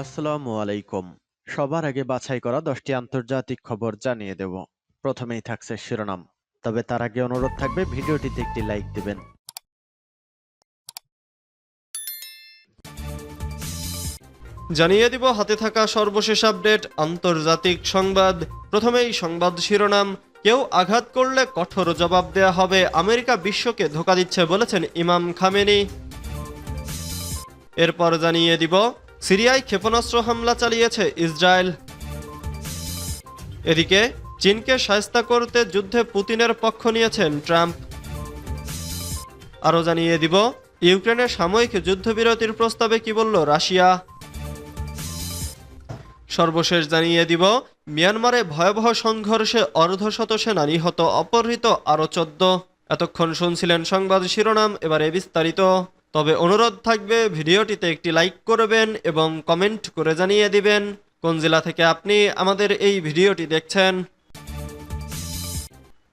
আসসালামু আলাইকুম। সবার আগে বাছাই করা 10টি আন্তর্জাতিক খবর জানিয়ে দেব। প্রথমেই থাকছে শিরোনাম। তবে তার আগে অনুরোধ থাকবে ভিডিওটিতে একটি লাইক দিবেন। জানিয়ে দিব হাতে থাকা সর্বশেষ আপডেট আন্তর্জাতিক সংবাদ। প্রথমেই সংবাদ শিরোনাম, কেউ আঘাত করলে কঠোর জবাব দেয়া হবে, আমেরিকা বিশ্বকে ধোঁকা দিচ্ছে বলেছেন ইমাম খামেনি। এরপর জানিয়ে দিব সিরিয়ায় ক্ষেপণাস্ত্র হামলা চালিয়েছে ইসরায়েল। এদিকে চীনকে শায়েস্তা করতে যুদ্ধে পুতিনের পক্ষ নিয়েছেন ট্রাম্প। আরও জানিয়ে দিব ইউক্রেনের সাময়িক যুদ্ধবিরতির প্রস্তাবে কি বলল রাশিয়া। সর্বশেষ জানিয়ে দিব মিয়ানমারে ভয়াবহ সংঘর্ষে অর্ধশত সেনা নিহত, অপহৃত আরও 14। এতক্ষণ শুনছিলেন সংবাদ শিরোনাম, এবারে বিস্তারিত। তবে অনুরোধ থাকবে ভিডিওটিতে একটি লাইক করবেন এবং কমেন্ট করে জানিয়ে দিবেন কোন জেলা থেকে আপনি আমাদের এই ভিডিওটি দেখছেন।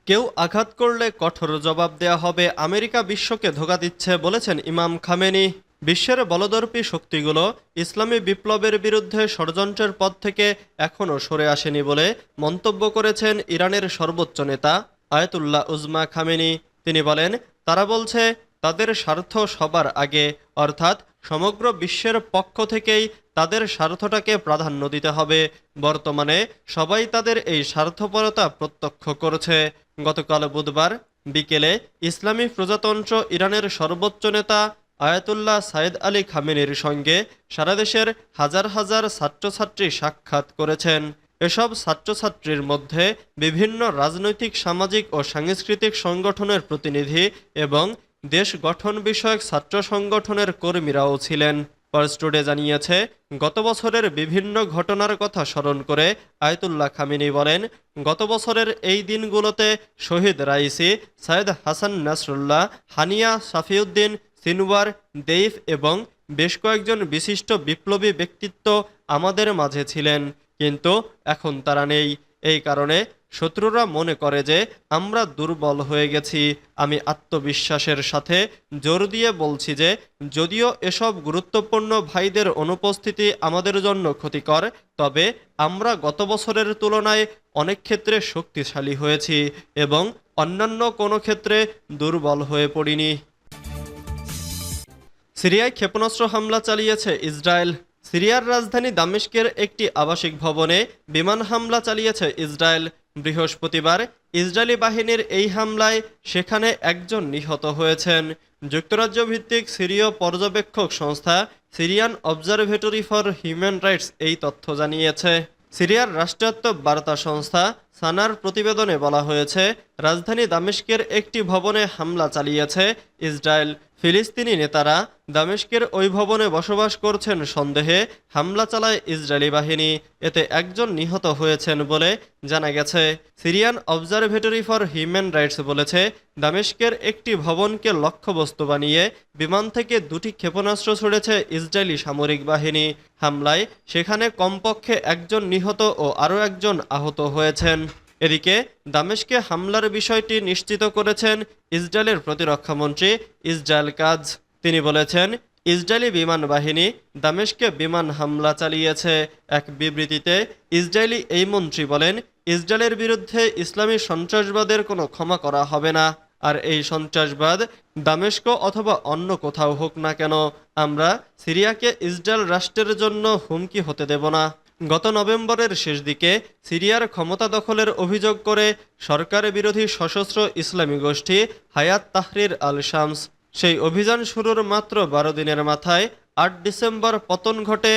কেউ আঘাত করলে কঠোর জবাব দেয়া হবে, আমেরিকা বিশ্বকে ধোঁকা দিচ্ছে বলেছেন ইমাম খামেনি। বিশ্বের বলদর্পী শক্তিগুলো ইসলামী বিপ্লবের বিরুদ্ধে ষড়যন্ত্রের পথ থেকে এখনও সরে আসেনি বলে মন্তব্য করেছেন ইরানের সর্বোচ্চ নেতা আয়াতুল্লাহ উজমা খামেনি। তিনি বলেন, তারা বলছে তাদের স্বার্থ সবার আগে, অর্থাৎ সমগ্র বিশ্বের পক্ষ থেকেই তাদের স্বার্থটাকে প্রাধান্য দিতে হবে। বর্তমানে সবাই তাদের এই স্বার্থপরতা প্রত্যক্ষ করছে। গতকাল বুধবার বিকেলে ইসলামী প্রজাতন্ত্র ইরানের সর্বোচ্চ নেতা আয়াতুল্লাহ সাইদ আলী খামেনির সঙ্গে সারা দেশের হাজার হাজার ছাত্রছাত্রী সাক্ষাৎ করেছেন। এসব ছাত্রছাত্রীর মধ্যে বিভিন্ন রাজনৈতিক, সামাজিক ও সাংস্কৃতিক সংগঠনের প্রতিনিধি এবং দেশ গঠন বিষয়ক ছাত্র সংগঠনের কর্মীরাও ছিলেন। পার্স টুডে জানিয়েছে, গত বছরের বিভিন্ন ঘটনার কথা স্মরণ করে আয়াতুল্লাহ খামেনি বলেন, গত বছরের এই দিনগুলোতে শহীদ Raisi, Saeed Hassan Nasrallah, Haniyeh Safieddine, Sinwar Deif এবং বেশ কয়েকজন বিশিষ্ট বিপ্লবী ব্যক্তিত্ব আমাদের মাঝে ছিলেন, কিন্তু এখন তারা নেই। এই কারণে শত্রুরা মনে করে যে আমরা দুর্বল হয়ে গেছি। আমি আত্মবিশ্বাসের সাথে জোর দিয়ে বলছি যে যদিও এসব গুরুত্বপূর্ণ ভাইদের অনুপস্থিতি আমাদের জন্য ক্ষতিকর, তবে আমরা গত বছরের তুলনায় অনেক ক্ষেত্রে শক্তিশালী হয়েছি এবং অন্যান্য কোনো ক্ষেত্রে দুর্বল হয়ে পড়িনি। সিরিয়ায় ক্ষেপণাস্ত্র হামলা চালিয়েছে ইসরায়েল। সিরিয়ার রাজধানী দামেস্কের একটি আবাসিক ভবনে বিমান হামলা চালিয়েছে ইসরায়েল। বৃহস্পতিবার ইসরায়েলি বাহিনীর এই হামলায় সেখানে একজন নিহত হয়েছেন। যুক্তরাজ্য ভিত্তিক সিরীয় পর্যবেক্ষক সংস্থা Syrian observatory for human rights এই তথ্য জানিয়েছে। সিরিয়ার রাষ্ট্রায়ত্ত বার্তা সংস্থা সানার প্রতিবেদনে বলা হয়েছে, রাজধানী দামেস্কের একটি ভবনে হামলা চালিয়েছে ইসরায়েল। ফিলিস্তিনি নেতারা দামেস্কের ওই ভবনে বসবাস করছেন সন্দেহে হামলা চালায় ইসরায়েলি বাহিনী। এতে একজন নিহত হয়েছেন বলে জানা গেছে। Syrian observatory for human rights বলেছে, দামেস্কের একটি ভবনকে লক্ষ্যবস্তু বানিয়ে বিমান থেকে 2টি ক্ষেপণাস্ত্র ছুড়েছে ইসরায়েলি সামরিক বাহিনী। হামলায় সেখানে কমপক্ষে একজন নিহত ও আরও একজন আহত হয়েছেন। এদিকে দামেস্কে হামলার বিষয়টি নিশ্চিত করেছেন ইসরায়েলের প্রতিরক্ষামন্ত্রী ইসরায়েল কাজ। তিনি বলেছেন, ইসরায়েলি বিমান বাহিনী দামেস্কে বিমান হামলা চালিয়েছে। এক বিবৃতিতে ইসরায়েলি এই মন্ত্রী বলেন, ইসরায়েলের বিরুদ্ধে ইসলামী সন্ত্রাসবাদের কোনো ক্ষমা করা হবে না। আর এই সন্ত্রাসবাদ দামেস্ক অথবা অন্য কোথাও হোক না কেন, আমরা সিরিয়াকে ইসরায়েল রাষ্ট্রের জন্য হুমকি হতে দেব না। গত নভেম্বরের শেষ দিকে সিরিয়ার ক্ষমতা দখলের অভিযোগ করে সরকার বিরোধী সশস্ত্র ইসলামী গোষ্ঠী হায়াত তাহরির আল শামস সেই অভিযান শুরুর মাত্র 12 দিনের মাথায় 8 ডিসেম্বর পতন ঘটে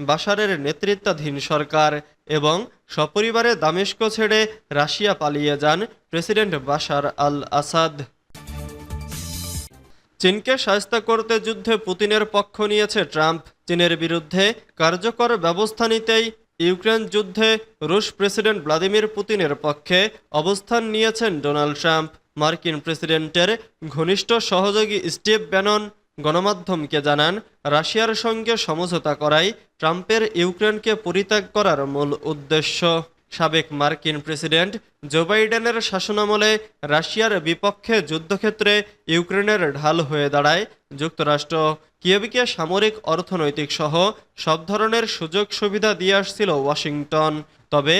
বাশারের নেতৃত্বাধীন সরকার এবং সপরিবারে দামেস্ক ছেড়ে রাশিয়া পালিয়ে যান প্রেসিডেন্ট বাশার আল আসাদ। চীনকে শায়েস্তা করতে যুদ্ধে পুতিনের পক্ষ নিয়েছে ট্রাম্প। চীনের বিরুদ্ধে কার্যকর ব্যবস্থা নিতেই ইউক্রেন যুদ্ধে রুশ প্রেসিডেন্ট ভ্লাদিমির পুতিনের পক্ষে অবস্থান নিয়েছেন ডোনাল্ড ট্রাম্প। মার্কিন প্রেসিডেন্টের ঘনিষ্ঠ সহযোগী স্টিভ ব্যানন গণমাধ্যমকে জানান, রাশিয়ার সঙ্গে সমঝোতা করাই ট্রাম্পের ইউক্রেনকে পরিত্যাগ করার মূল উদ্দেশ্য। সাবেক মার্কিন প্রেসিডেন্ট জো বাইডেনের শাসনামলে রাশিয়ার বিপক্ষে যুদ্ধক্ষেত্রে ইউক্রেনের ঢাল হয়ে দাঁড়ায় যুক্তরাষ্ট্র। কিয়েভকে সামরিক, অর্থনৈতিক সহ সব ধরনের সুযোগ সুবিধা দিয়ে আসছিল ওয়াশিংটন। তবে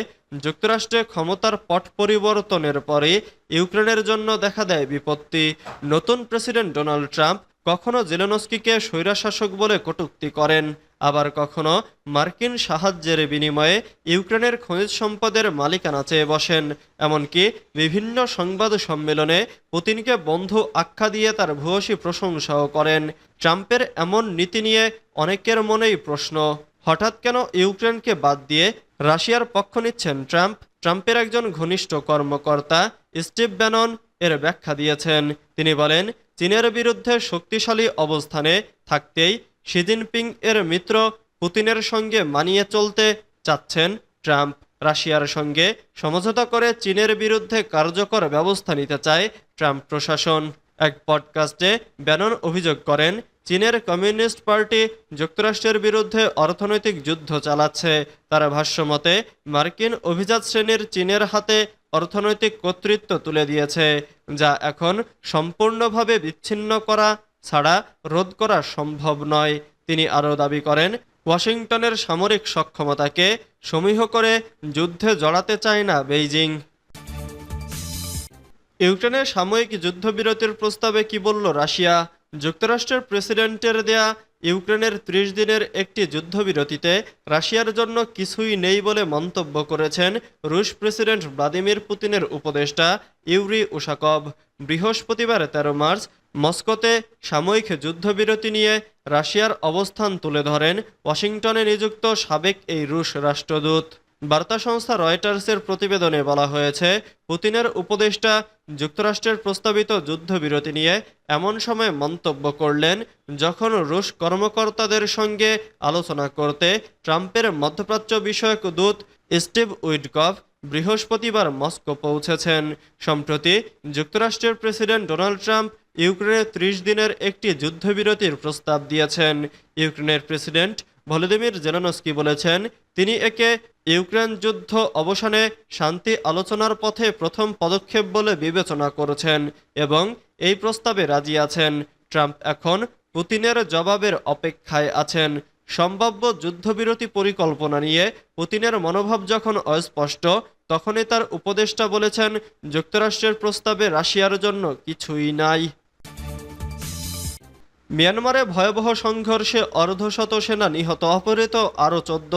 যুক্তরাষ্ট্রে ক্ষমতার পট পরিবর্তনের পরে ইউক্রেনের জন্য দেখা দেয় বিপত্তি। নতুন প্রেসিডেন্ট ডোনাল্ড ট্রাম্প কখনো জেলেনস্কিকে স্বৈরশাসক বলে কটূক্তি করেন, আবার কখনো মার্কিন সাহায্যের বিনিময়ে ইউক্রেনের খনিজ সম্পদের মালিকানা চেয়ে বসেন। এমনকি বিভিন্ন সংবাদ সম্মেলনে পুতিনকে বন্ধু আখ্যা দিয়ে তার ভূয়সী প্রশংসাও করেন। ট্রাম্পের এমন নীতি নিয়ে অনেকের মনেই প্রশ্ন, হঠাৎ কেন ইউক্রেনকে বাদ দিয়ে রাশিয়ার পক্ষ নিচ্ছেন ট্রাম্প? ট্রাম্পের একজন ঘনিষ্ঠ কর্মকর্তা স্টিভ ব্যানন এর ব্যাখ্যা দিয়েছেন। তিনি বলেন, চীনের বিরুদ্ধে শক্তিশালী অবস্থানে থাকতেই শি জিনপিং এর মিত্র পুতিনের সঙ্গে মানিয়ে চলতে চাচ্ছেন ট্রাম্প। রাশিয়ার সঙ্গে সমঝোতা করে চীনের বিরুদ্ধে কার্যকর ব্যবস্থা নিতে চায় ট্রাম্প প্রশাসন। এক পডকাস্টে ব্যানন অভিযোগ করেন, চীনের কমিউনিস্ট পার্টি যুক্তরাষ্ট্রের বিরুদ্ধে অর্থনৈতিক যুদ্ধ চালাচ্ছে। তার ভাষ্যমতে মার্কিন অভিজাত শ্রেণীর চীনের হাতে অর্থনৈতিক কর্তৃত্ব তুলে দিয়েছে, যা এখন সম্পূর্ণভাবে বিচ্ছিন্ন করা ছাড়া রোধ করা সম্ভব নয়। তিনি আরও দাবি করেন, ওয়াশিংটনের সামরিক সক্ষমতাকে সমীহ করে যুদ্ধে জড়াতে চায় না বেইজিং। ইউক্রেনের সাময়িক যুদ্ধবিরতির প্রস্তাবে কি বলল রাশিয়া? যুক্তরাষ্ট্রের প্রেসিডেন্টের দেয়া ইউক্রেনের ৩০ দিনের একটি যুদ্ধবিরতিতে রাশিয়ার জন্য কিছুই নেই বলে মন্তব্য করেছেন রুশ প্রেসিডেন্ট ভ্লাদিমির পুতিনের উপদেষ্টা ইউরি উশাকভ। বৃহস্পতিবার ১৩ মার্চ মস্কোতে সাময়িক যুদ্ধবিরতি নিয়ে রাশিয়ার অবস্থান তুলে ধরেন ওয়াশিংটনে নিযুক্ত সাবেক এই রুশ রাষ্ট্রদূত। বার্তা সংস্থা রয়টার্সের প্রতিবেদনে বলা হয়েছে, পুতিনের উপদেষ্টা যুক্তরাষ্ট্রের প্রস্তাবিত যুদ্ধবিরতি নিয়ে এমন সময় মন্তব্য করলেন যখন রুশ কর্মকর্তাদের সঙ্গে আলোচনা করতে ট্রাম্পের মধ্যপ্রাচ্য বিষয়ক দূত স্টিভ উইটকফ বৃহস্পতিবার মস্কো পৌঁছেছেন। সম্প্রতি যুক্তরাষ্ট্রের প্রেসিডেন্ট ডোনাল্ড ট্রাম্প ইউক্রেনের ৩০ দিনের একটি যুদ্ধবিরতির প্রস্তাব দিয়েছেন। ইউক্রেনের প্রেসিডেন্ট ভলোদিমির জেলেনস্কি বলেছেন, তিনি একে ইউক্রেন যুদ্ধ অবসানে শান্তি আলোচনার পথে প্রথম পদক্ষেপ বলে বিবেচনা করেছেন এবং এই প্রস্তাবে রাজি আছেন। ট্রাম্প এখন পুতিনের জবাবের অপেক্ষায় আছেন। সম্ভাব্য যুদ্ধবিরতি পরিকল্পনা নিয়ে পুতিনের মনোভাব যখন অস্পষ্ট, তখনই তার উপদেষ্টা বলেছেন, যুক্তরাষ্ট্রের প্রস্তাবে রাশিয়ার জন্য কিছুই নাই। মিয়ানমারে ভয়াবহ সংঘর্ষে অর্ধশত সেনা নিহত, অপহৃত আরও ১৪।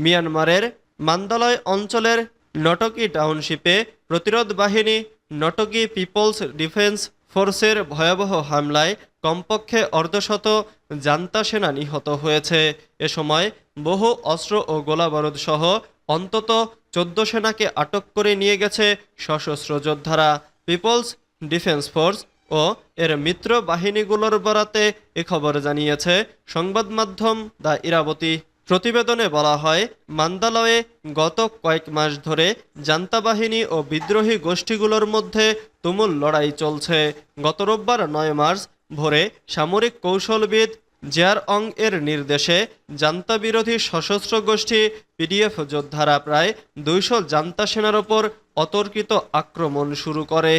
মিয়ানমারের মান্দালয় অঞ্চলের নটকি টাউনশিপে প্রতিরোধ বাহিনী নটকি পিপলস ডিফেন্স ফোর্সের ভয়াবহ হামলায় কমপক্ষে অর্ধশত জান্তা সেনা নিহত হয়েছে। এ সময় বহু অস্ত্র ও গোলাবারুদ সহ অন্তত ১৪ সেনাকে আটক করে নিয়ে গেছে সশস্ত্র যোদ্ধারা। পিপলস ডিফেন্স ফোর্স ও এর মিত্র বাহিনীগুলোর বরাতে এ খবর জানিয়েছে সংবাদ মাধ্যম দ্য ইরাবতী। প্রতিবেদনে বলা হয়, মান্দালয়ে গত কয়েক মাস ধরে জান্তা বাহিনী ও বিদ্রোহী গোষ্ঠীগুলোর মধ্যে তুমুল লড়াই চলছে। গত রোববার ৯ মার্চ ভোরে সামরিক কৌশলবিদ জিয়ার অং এর নির্দেশে জান্তা বিরোধী সশস্ত্র গোষ্ঠী পিডিএফ যোদ্ধারা প্রায় ২০০ জান্তা সেনার ওপর অতর্কিত আক্রমণ শুরু করে।